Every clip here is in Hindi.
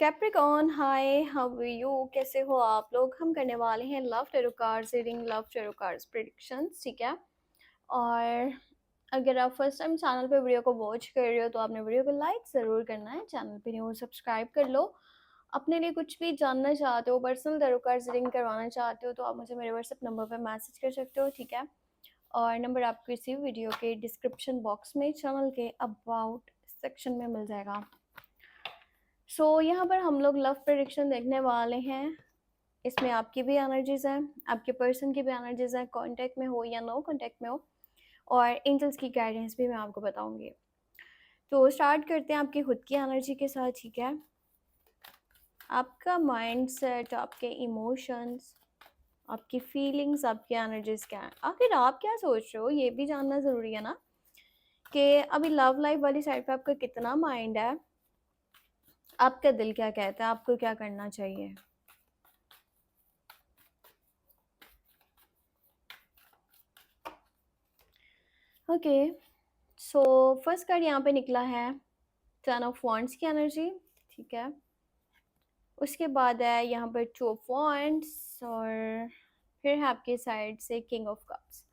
Capricorn hi, how are you? कैसे हो आप लोग? हम करने वाले हैं love tarot cards reading, love tarot cards predictions, ठीक है। और अगर आप फर्स्ट टाइम चैनल पे वीडियो को वॉच कर रहे हो तो आपने वीडियो को लाइक ज़रूर करना है, चैनल पे नहीं हो सब्सक्राइब कर लो। अपने लिए कुछ भी जानना चाहते हो, पर्सनल टैरो कार्ड्स रीडिंग करवाना चाहते हो तो आप मुझे मेरे व्हाट्सएप नंबर पर मैसेज कर सकते हो, ठीक है। और नंबर आपको इसी वीडियो के डिस्क्रिप्शन बॉक्स में चैनल के अबाउट सेक्शन में मिल जाएगा। यहाँ पर हम लोग लव प्रेडिक्शन देखने वाले हैं। इसमें आपकी भी एनर्जीज हैं, आपके पर्सन की भी एनर्जीज हैं, कांटेक्ट में हो या नो कांटेक्ट में हो, और एंजल्स की गाइडेंस भी मैं आपको बताऊंगी। तो स्टार्ट करते हैं आपकी खुद की एनर्जी के साथ, ठीक है। आपका माइंडसेट, आपके इमोशंस, आपकी फीलिंग्स, आपकी एनर्जीज क्या है, आखिर आप क्या सोच रहे हो, ये भी जानना ज़रूरी है ना, कि अभी लव लाइफ वाली साइड पे आपका कितना माइंड है, आपका दिल क्या कहता है, आपको क्या करना चाहिए। ओके, सो फर्स्ट कार्ड यहाँ पे निकला है 10 ऑफ वॉन्ड्स की एनर्जी, ठीक है। उसके बाद है यहाँ पर 2 ऑफ वॉन्ड्स, और फिर है आपके साइड से किंग ऑफ कप्स।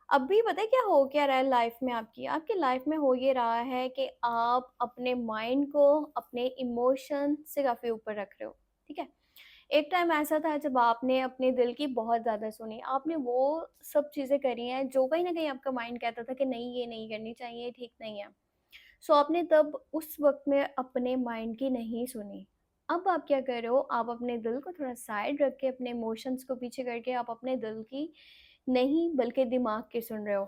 अब भी पता है क्या हो क्या रहा है लाइफ में, आपकी लाइफ में हो ये रहा है कि आप अपने माइंड को अपने इमोशन से काफ़ी ऊपर रख रहे हो, ठीक है। एक टाइम ऐसा था जब आपने अपने दिल की बहुत ज़्यादा सुनी, आपने वो सब चीज़ें करी हैं जो कहीं ना कहीं आपका माइंड कहता था कि नहीं, ये नहीं करनी चाहिए, ठीक नहीं है। आपने तब उस वक्त में अपने माइंड की नहीं सुनी। अब आप क्या कर रहे हो, आप अपने दिल को थोड़ा साइड रख के, अपने इमोशंस को पीछे करके आप अपने दिल की नहीं बल्कि दिमाग की सुन रहे हो।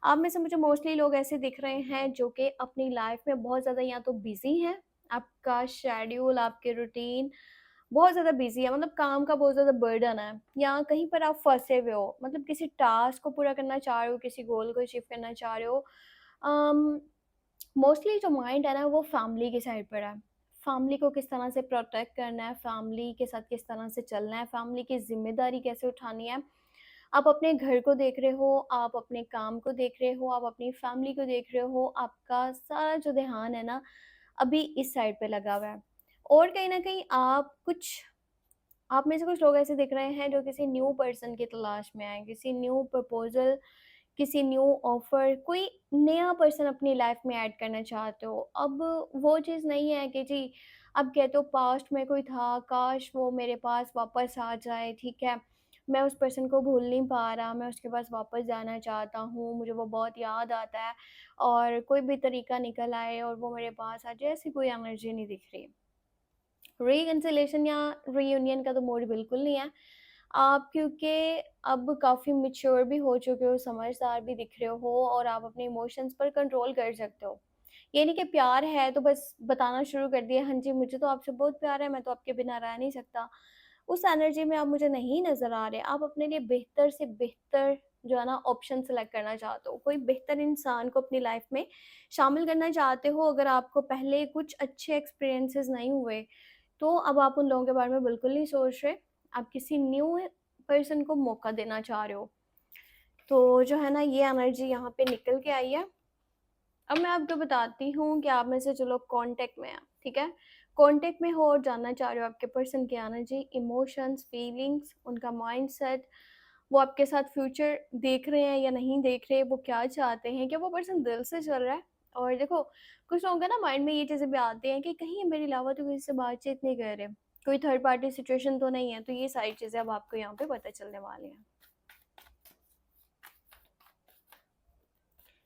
आप में से मुझे मोस्टली लोग ऐसे दिख रहे हैं जो कि अपनी लाइफ में बहुत ज़्यादा या तो बिजी हैं, आपका शेड्यूल, आपके रूटीन बहुत ज़्यादा बिजी है, मतलब काम का बहुत ज़्यादा बर्डन है, या कहीं पर आप फंसे हुए हो, मतलब किसी टास्क को पूरा करना चाह रहे हो, किसी गोल को अचीव करना चाह रहे हो। मोस्टली जो माइंड है ना वो फैमिली की साइड पर है। फैमिली को किस तरह से प्रोटेक्ट करना है, फैमिली के साथ किस तरह से चलना है, फैमिली की ज़िम्मेदारी कैसे उठानी है। आप अपने घर को देख रहे हो, आप अपने काम को देख रहे हो, आप अपनी फैमिली को देख रहे हो, आपका सारा जो ध्यान है ना अभी इस साइड पे लगा हुआ है। और कहीं न कहीं आप में से कुछ लोग ऐसे दिख रहे हैं जो किसी न्यू पर्सन की तलाश में हैं, किसी न्यू प्रपोज़ल, किसी न्यू ऑफ़र, कोई नया पर्सन अपनी लाइफ़ में ऐड करना चाहते हो। अब वो चीज़ नहीं है कि जी, आप कहते हो पास्ट में कोई था, काश वो मेरे पास वापस आ जाए, ठीक है। मैं उस पर्सन को भूल नहीं पा रहा, मैं उसके पास वापस जाना चाहता हूँ, मुझे वो बहुत याद आता है, और कोई भी तरीका निकल आए और वो मेरे पास आ जाए, ऐसी कोई एनर्जी नहीं दिख रही। रिकंसिलिएशन या रीयूनियन का तो मूड बिल्कुल नहीं है। आप क्योंकि अब काफ़ी मैच्योर भी हो चुके हो, समझदार भी दिख रहे हो, और आप अपने इमोशंस पर कंट्रोल कर सकते हो। ये नहीं कि प्यार है तो बस बताना शुरू कर दिया, हाँ जी मुझे तो आपसे बहुत प्यार है, मैं तो आपके बिना रह नहीं सकता। उस एनर्जी में आप मुझे नहीं नज़र आ रहे। आप अपने लिए बेहतर से बेहतर जो है ना ऑप्शन सेलेक्ट करना चाहते हो। कोई बेहतर इंसान को अपनी लाइफ में शामिल करना चाहते हो। अगर आपको पहले कुछ अच्छे एक्सपीरियंसेस नहीं हुए तो अब आप उन लोगों के बारे में बिल्कुल नहीं सोच रहे, आप किसी न्यू पर्सन को मौका देना चाह रहे हो। तो जो है ना ये एनर्जी यहाँ पे निकल के आई है। अब मैं आपको बताती हूँ कि आप में से जो लोग कॉन्टैक्ट में हैं, ठीक है? कॉन्टैक्ट में हो और जानना चाह रहे हो आपके पर्सन की एनर्जी, इमोशंस, फीलिंग्स, उनका माइंडसेट, वो आपके साथ फ्यूचर देख रहे हैं या नहीं देख रहे, वो क्या चाहते हैं, क्या वो पर्सन दिल से चल रहा है? और देखो, कुछ लोगों का ना माइंड में ये चीज़ें भी आती हैं कि कहीं ये मेरे अलावा तो किसी से बातचीत नहीं कर रहे, कोई थर्ड पार्टी सिचुएशन तो नहीं है, तो ये सारी चीज़ें अब आपको यहाँ पे पता चलने वाली हैं।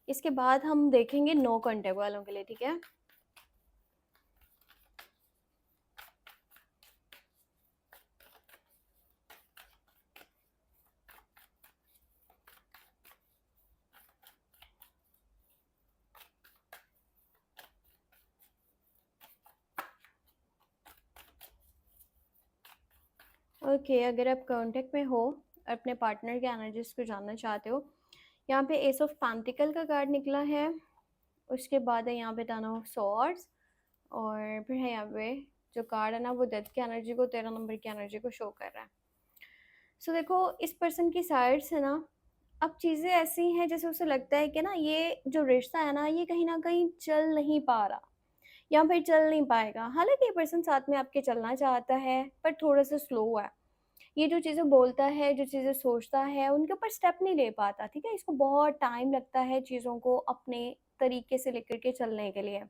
इसके बाद हम देखेंगे नो कॉन्टैक्ट वालों के लिए, ठीक है? ओके, अगर आप कॉन्टैक्ट में हो, अपने पार्टनर के एनर्जीज़ को जानना चाहते हो, यहाँ पे एस ऑफ पेंटिकल का कार्ड निकला है, उसके बाद है यहाँ पे 10 ऑफ सॉर्ड्स, और फिर है यहाँ पे जो कार्ड है ना वो डेथ की एनर्जी को, 13 नंबर की एनर्जी को शो कर रहा है। देखो इस पर्सन की साइड से ना अब चीज़ें ऐसी हैं जैसे उसे लगता है कि ना ये जो रिश्ता है ना ये कहीं न कहीं चल नहीं पा रहा। या फिर चल नहीं पाएगा। हालाँकि ये पर्सन साथ में आपके चलना चाहता है, पर थोड़ा-सा स्लो है। ये जो चीज़ें बोलता है, जो चीज़ें सोचता है, उनके ऊपर स्टेप नहीं ले पाता, ठीक है? इसको बहुत टाइम लगता है चीज़ों को अपने तरीके से लेकर के चलने के लिए।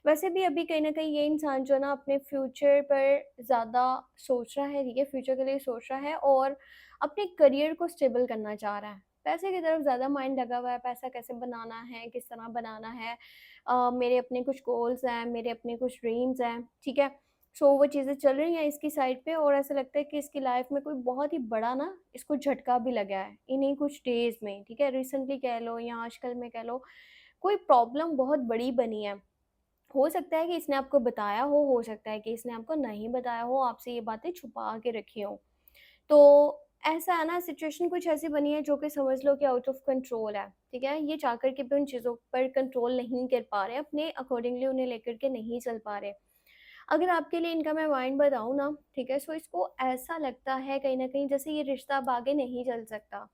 वैसे भी अभी कहीं न कहीं ये इंसान जो है ना अपने फ्यूचर पर ज़्यादा सोच रहा है, ठीक है? फ्यूचर के लिए सोच रहा है और अपने करियर को स्टेबल करना चाह रहा है। पैसे की तरफ ज़्यादा माइंड लगा हुआ है, पैसा कैसे बनाना है, किस तरह बनाना है। मेरे अपने कुछ गोल्स हैं, मेरे अपने कुछ ड्रीम्स हैं, ठीक है? सो वो चीज़ें चल रही हैं इसकी साइड पे और ऐसा लगता है कि इसकी लाइफ में कोई बहुत ही बड़ा ना इसको झटका भी लगा है, इन्हीं कुछ डेज़ में, ठीक है? रिसेंटली कह लो या आजकल में कह लो, कोई प्रॉब्लम बहुत बड़ी बनी है। हो सकता है कि इसने आपको बताया हो सकता है कि इसने आपको नहीं बताया हो, आपसे ये बातें छुपा के रखी हों। तो ऐसा है ना, सिचुएशन कुछ ऐसी बनी है जो कि समझ लो कि आउट ऑफ कंट्रोल है, ठीक है? ये चाह कर के भी उन चीज़ों पर कंट्रोल नहीं कर पा रहे, अपने अकॉर्डिंगली उन्हें लेकर के नहीं चल पा रहे। अगर आपके लिए इनका मैं पॉइंट बताऊँ ना, ठीक है? सो इसको ऐसा लगता है कहीं न कहीं जैसे ये रिश्ता अब आगे नहीं चल सकता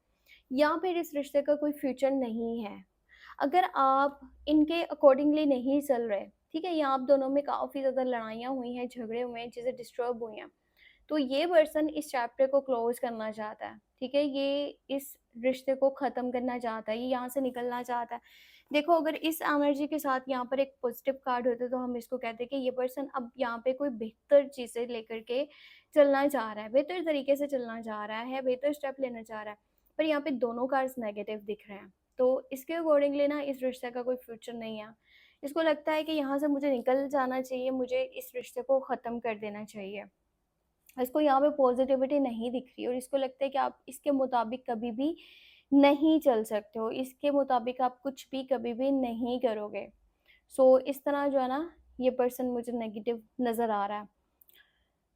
या फिर इस रिश्ते का कोई फ्यूचर नहीं है। अगर आप इनके अकॉर्डिंगली नहीं चल रहे, ठीक है? या आप दोनों में काफ़ी ज़्यादा लड़ाइयाँ हुई हैं, झगड़े हुए हैं, चीज़ें डिस्टर्ब हुई हैं, तो ये पर्सन इस चैप्टर को क्लोज़ करना चाहता है, ठीक है? ये इस रिश्ते को ख़त्म करना चाहता है, ये यहाँ से निकलना चाहता है। देखो, अगर इस एनर्जी के साथ यहाँ पर एक पॉज़िटिव कार्ड होता तो हम इसको कहते कि ये पर्सन अब यहाँ पे कोई बेहतर चीज़ें लेकर के चलना चाह रहा है, बेहतर तरीके से चलना चाह रहा है, बेहतर स्टेप लेना चाह रहा है। पर यहाँ पे दोनों कार्ड्स नेगेटिव दिख रहे हैं, तो इसके अकॉर्डिंगली ना इस रिश्ते का कोई फ्यूचर नहीं है। इसको लगता है कि यहाँ से मुझे निकल जाना चाहिए, मुझे इस रिश्ते को ख़त्म कर देना चाहिए। इसको यहाँ पे पॉज़िटिविटी नहीं दिख रही और इसको लगता है कि आप इसके मुताबिक कभी भी नहीं चल सकते हो, इसके मुताबिक आप कुछ भी कभी भी नहीं करोगे। सो इस तरह जो है ना, ये पर्सन मुझे नेगेटिव नज़र आ रहा है।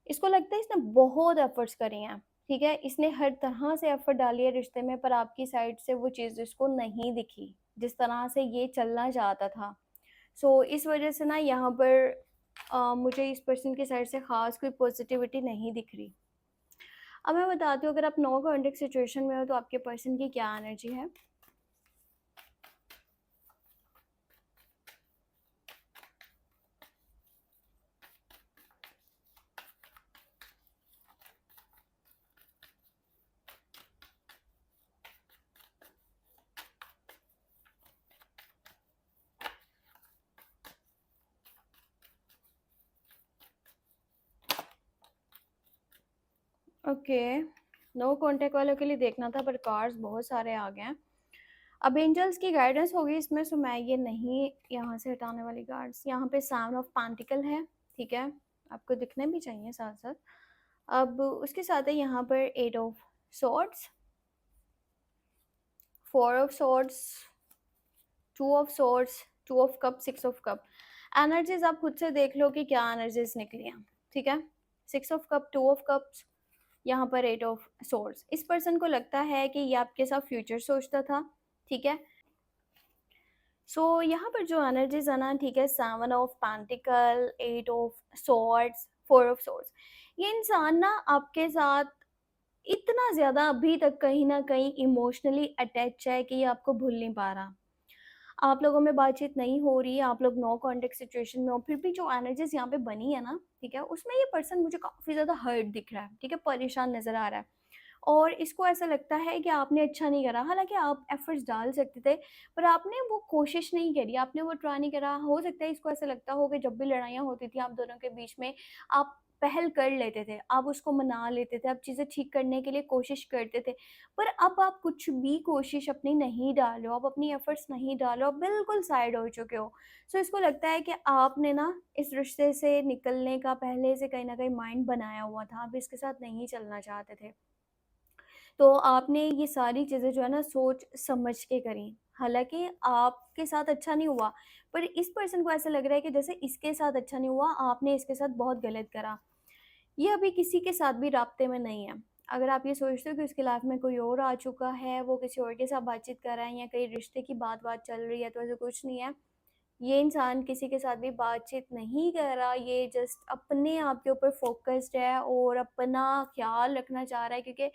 इसको लगता है इसने बहुत एफ़र्ट्स करे हैं, ठीक है? इसने हर तरह से एफ़र्ट डाली है रिश्ते में, पर आपकी साइड से वो चीज़ इसको नहीं दिखी, जिस तरह से ये चलना चाहता था। सो इस वज़ह से ना यहाँ पर मुझे इस पर्सन की साइड से ख़ास कोई पॉज़िटिविटी नहीं दिख रही। अब मैं बताती हूँ, अगर आप नो कॉन्टैक्ट सिचुएशन में हो तो आपके पर्सन की क्या एनर्जी है। ओके, नो कॉन्टैक्ट वालों के लिए देखना था पर कार्ड्स बहुत सारे आ गए हैं। अब एंजल्स की गाइडेंस होगी इसमें, सो मैं ये नहीं यहाँ से हटाने वाली कार्ड्स। यहाँ पे सेवन ऑफ पेंटिकल है, ठीक है? आपको दिखने भी चाहिए साथ-साथ। अब उसके साथ है यहाँ पर eight of swords, four of swords, two of swords, two of cup, six of cup. Energies आप खुद से देख लो कि क्या एनर्जीज़ निकली हैं, ठीक है? Six of cup, two of cups, यहाँ पर एट ऑफ सोर्स। इस पर्सन को लगता है कि ये आपके साथ फ्यूचर सोचता था, ठीक है? यहाँ पर जो एनर्जीज है ना, ठीक है, seven of pentacle, eight of swords, four of swords, ये इंसान ना आपके साथ इतना ज़्यादा अभी तक कहीं ना कहीं इमोशनली अटैच है कि ये आपको भूल नहीं पा रहा। आप लोगों में बातचीत नहीं हो रही है, आप लोग नो कॉन्टेक्ट सिचुएशन में हो, फिर भी जो एनर्जीज यहाँ पे बनी है ना, ठीक है, उसमें ये पर्सन मुझे काफ़ी ज़्यादा हर्ट दिख रहा है, ठीक है, परेशान नज़र आ रहा है और इसको ऐसा लगता है कि आपने अच्छा नहीं करा। हालाँकि आप एफ़र्ट्स डाल सकते थे, पर आपने वो कोशिश नहीं करी, आपने वो ट्राई नहीं करा। हो सकता है इसको ऐसा लगता हो कि जब भी लड़ाइयाँ होती थी आप दोनों के बीच में, आप पहल कर लेते थे, आप उसको मना लेते थे, आप चीज़ें ठीक करने के लिए कोशिश करते थे। पर अब आप कुछ भी कोशिश अपनी नहीं डाल रहे हो, आप अपनी एफ़र्ट्स नहीं डाल रहे हो, आप बिल्कुल साइड हो चुके हो। इसको लगता है कि आपने ना इस रिश्ते से निकलने का पहले से कहीं न कहीं माइंड बनाया हुआ था, आप इसके साथ नहीं चलना चाहते थे। तो आपने ये सारी चीज़ें जो है ना सोच समझ के करी। हालाँकि आपके साथ अच्छा नहीं हुआ, पर इस पर्सन को ऐसा लग रहा है कि जैसे इसके साथ अच्छा नहीं हुआ, आपने इसके साथ बहुत गलत करा। ये अभी किसी के साथ भी राब्ते में नहीं है। अगर आप ये सोचते हो कि उसकी लाइफ़ में कोई और आ चुका है, वो किसी और के साथ बातचीत कर रहा है या कहीं रिश्ते की बात-वात चल रही है, तो ऐसा कुछ नहीं है। ये इंसान किसी के साथ भी बातचीत नहीं कर रहा, ये जस्ट अपने आप के ऊपर फ़ोकस्ड है और अपना ख़्याल रखना चाह रहा है, क्योंकि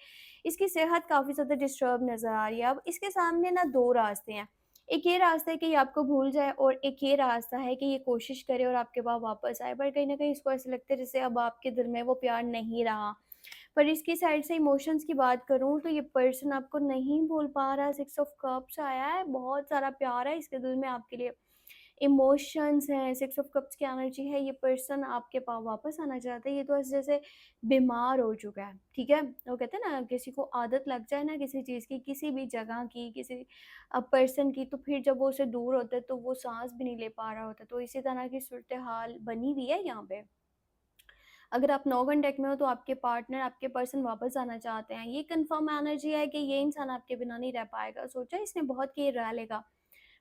इसकी सेहत काफ़ी ज़्यादा डिस्टर्ब नज़र आ रही है। अब इसके सामने ना 2 रास्ते हैं, एक ये रास्ता है कि ये आपको भूल जाए और एक ये रास्ता है कि ये कोशिश करे और आपके पास वापस आए। पर कहीं न कहीं इसको ऐसा लगता है जैसे अब आपके दिल में वो प्यार नहीं रहा। पर इसकी साइड से इमोशंस की बात करूँ तो ये पर्सन आपको नहीं भूल पा रहा, 6 ऑफ कप्स आया है, बहुत सारा प्यार है इसके दिल में आपके लिए। इमोशंस हैं, 6 ऑफ कप्स की एनर्जी है, ये पर्सन आपके पास वापस आना चाहता है। ये तो ऐसे जैसे बीमार हो चुका है, ठीक है? वो कहते हैं ना किसी को आदत लग जाए ना किसी चीज़ की, किसी भी जगह की, किसी पर्सन की, तो फिर जब वो उससे दूर होता है तो वो साँस भी नहीं ले पा रहा होता। तो इसी तरह की सूरत-ए-हाल बनी हुई है यहाँ पे। अगर आप 9 कांटेक्ट में हो तो आपके पार्टनर, आपके पर्सन वापस आना चाहते हैं। ये कन्फर्म एनर्जी है कि ये इंसान आपके बिना नहीं रह पाएगा। सोचा इसने बहुत कि ये रह लेगा,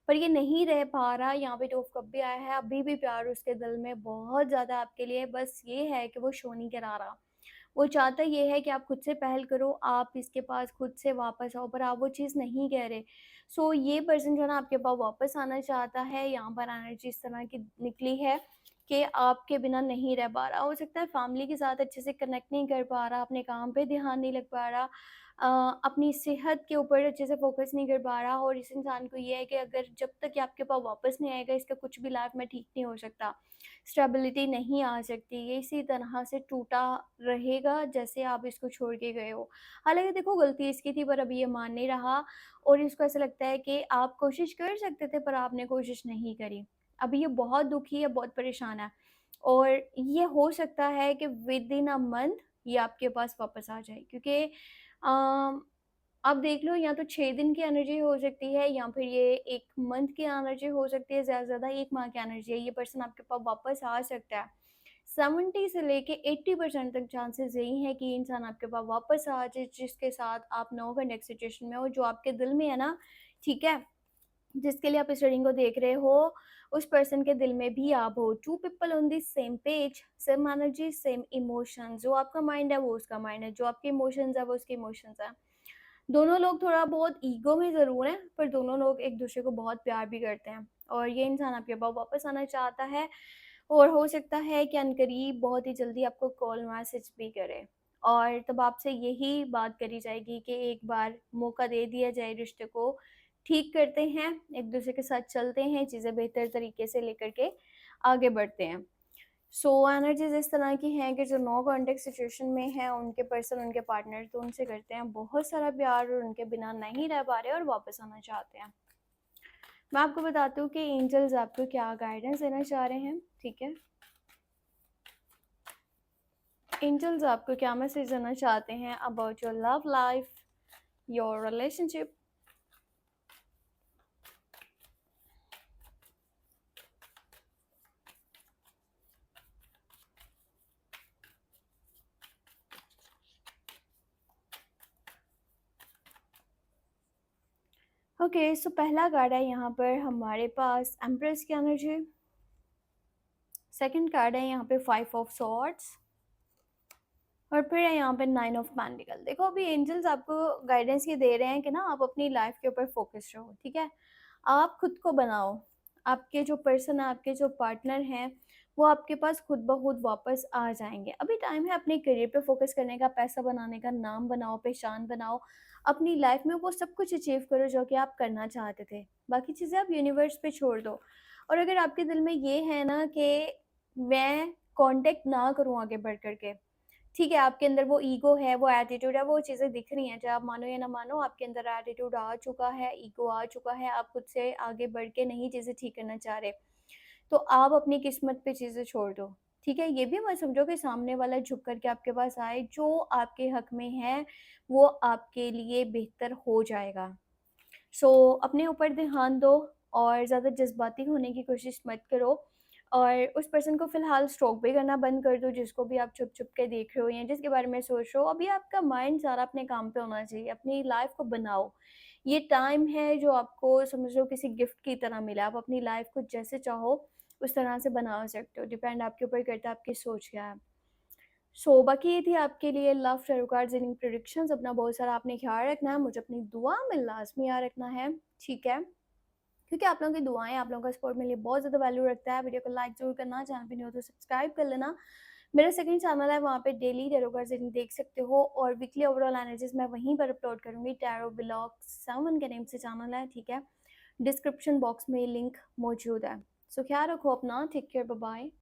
पर ये नहीं रह पा रहा। यहाँ पे 2 ऑफ कप भी आया है, अभी भी प्यार उसके दिल में बहुत ज़्यादा आपके लिए, बस ये है कि वो शो नहीं करा रहा। वो चाहता ये है कि आप खुद से पहल करो, आप इसके पास खुद से वापस आओ, पर आप वो चीज़ नहीं कह रहे। सो ये पर्सन जो है ना आपके पास वापस आना चाहता है, यहाँ पर एनर्जी इस तरह की निकली है कि आपके बिना नहीं रह पा रहा। हो सकता है फैमिली के साथ अच्छे से कनेक्ट नहीं कर पा रहा, अपने काम पे ध्यान नहीं लग पा रहा, अपनी सेहत के ऊपर अच्छे से फ़ोकस नहीं कर पा रहा, और इस इंसान को ये है कि अगर जब तक ये आपके पास वापस नहीं आएगा, इसका कुछ भी लाइफ़ में ठीक नहीं हो सकता। स्टेबिलिटी नहीं आ सकती, ये इसी तरह से टूटा रहेगा जैसे आप इसको छोड़ के गए हो। हालाँकि देखो गलती इसकी थी, पर अभी ये मान नहीं रहा और इसको ऐसा लगता है कि आप कोशिश कर सकते थे पर आपने कोशिश नहीं करी। अभी ये बहुत दुखी है, बहुत परेशान है, और ये हो सकता है कि विदिन अ मंथ ये आपके पास वापस आ जाए, क्योंकि आप देख लो, या तो 6 दिन की एनर्जी हो सकती है या फिर ये 1 मंथ की एनर्जी हो सकती है, ज़्यादा से ज़्यादा 1 माह की एनर्जी है। ये पर्सन आपके पास वापस आ सकता है। 70 से लेके 80% तक चांसेस यही हैं कि ये इंसान आपके पास वापस आ जाए, जिसके साथ आप नो कॉन्टैक्ट सिचुएशन में हो, जो आपके दिल में है ना, ठीक है? जिसके लिए आप इस रीडिंग को देख रहे हो, उस पर्सन के दिल में भी आप हो। 2 people on the same page, same energy, same emotions. जो आपका माइंड है वो उसका माइंड है, जो आपके इमोशंस है वो उसके इमोशंस हैं। दोनों लोग थोड़ा बहुत ईगो में ज़रूर हैं, पर दोनों लोग एक-दूसरे को बहुत प्यार भी करते हैं, और ये इंसान आपके पास वापस आना चाहता है, और हो सकता है कि अनकरीब बहुत ही जल्दी आपको कॉल मैसेज भी करे, और तब आपसे यही बात करी जाएगी कि एक बार मौका दे दिया जाए, रिश्ते को ठीक करते हैं, एक-दूसरे के साथ चलते हैं, चीज़ें बेहतर तरीके से लेकर के आगे बढ़ते हैं। सो एनर्जीज़ इस तरह की हैं कि जो नो कॉन्टैक्ट सिचुएशन में हैं, उनके पर्सन, उनके पार्टनर तो उनसे करते हैं बहुत सारा प्यार और उनके बिना नहीं रह पा रहे और वापस आना चाहते हैं। मैं आपको बताती हूँ कि एंजल्स आपको क्या गाइडेंस देना चाह रहे हैं, ठीक है? एंजल्स आपको क्या मैसेज देना चाहते हैं about your love life, your relationship. Okay, so पहला कार्ड है यहाँ पर हमारे पास एम्प्रेस की एनर्जी। सेकंड कार्ड है यहाँ पे 5 ऑफ सॉर्ड्स, और फिर है यहाँ पे 9 ऑफ पेंटिकल। देखो अभी एंजल्स आपको गाइडेंस ये दे रहे हैं कि ना आप अपनी लाइफ के ऊपर फोकस रहो, ठीक है? आप खुद को बनाओ, आपके जो पर्सन है, आपके जो पार्टनर हैं, वो आपके पास खुद ब खुद वापस आ जाएँगे। अभी टाइम है अपने करियर पे फोकस करने का, पैसा बनाने का, नाम बनाओ, पहचान बनाओ, अपनी लाइफ में वो सब कुछ अचीव करो जो कि आप करना चाहते थे। बाकी चीज़ें आप यूनिवर्स पे छोड़ दो, और अगर आपके दिल में ये है ना कि मैं कॉन्टैक्ट ना करूँ आगे बढ़ कर के, ठीक है, आपके अंदर वो ईगो है, वो एटीट्यूड है, वो चीज़ें दिख रही हैं, चाहे आप मानो या ना मानो, आपके अंदर एटीट्यूड आ चुका है, ईगो आ चुका है, आप खुद से आगे बढ़ के नहीं चीज़ें ठीक करना चाह रहे, तो आप अपनी किस्मत पे चीज़ें छोड़ दो, ठीक है? ये भी मत समझो कि सामने वाला झुक कर के आपके पास आए, जो आपके हक में है, वो आपके लिए बेहतर हो जाएगा। सो अपने ऊपर ध्यान दो और ज़्यादा जज़्बाती होने की कोशिश मत करो, और उस पर्सन को फ़िलहाल स्टॉक भी करना बंद कर दो जिसको भी आप छुप-छुप के देख रहे हो या जिसके बारे में सोच रहे हो। अभी आपका माइंड सारा अपने काम पे होना चाहिए, अपनी लाइफ़ को बनाओ। ये टाइम है जो आपको समझ लो किसी गिफ्ट की तरह मिला है, आप अपनी लाइफ़ को जैसे चाहो उस तरह से बना सकते हो, डिपेंड आपके ऊपर करता है आपकी सोच क्या है। सो बाकी ये थी आपके लिए love tarot cards reading predictions. अपना बहुत सारा आपने ख़्याल रखना है, मुझे अपनी दुआ में लाज़मी याद रखना है, ठीक है? क्योंकि आप लोगों की दुआएँ, आप लोगों का सपोर्ट मेरे लिए बहुत ज़्यादा वैल्यू रखता है। वीडियो को लाइक ज़रूर करना, चैनल पे न्यू हो तो सब्सक्राइब कर लेना। मेरा सेकंड चैनल है, वहाँ पे डेली टैरो कार्ड्स रीडिंग देख सकते हो, और वीकली ओवरऑल एनालिसिस मैं वहीं पर अपलोड करूँगी। टैरो व्लॉग्स 7 के नेम से चैनल है, ठीक है? डिस्क्रिप्शन बॉक्स में लिंक मौजूद है। सो ख्याल रखो अपना, टेक केयर, बाय बाय।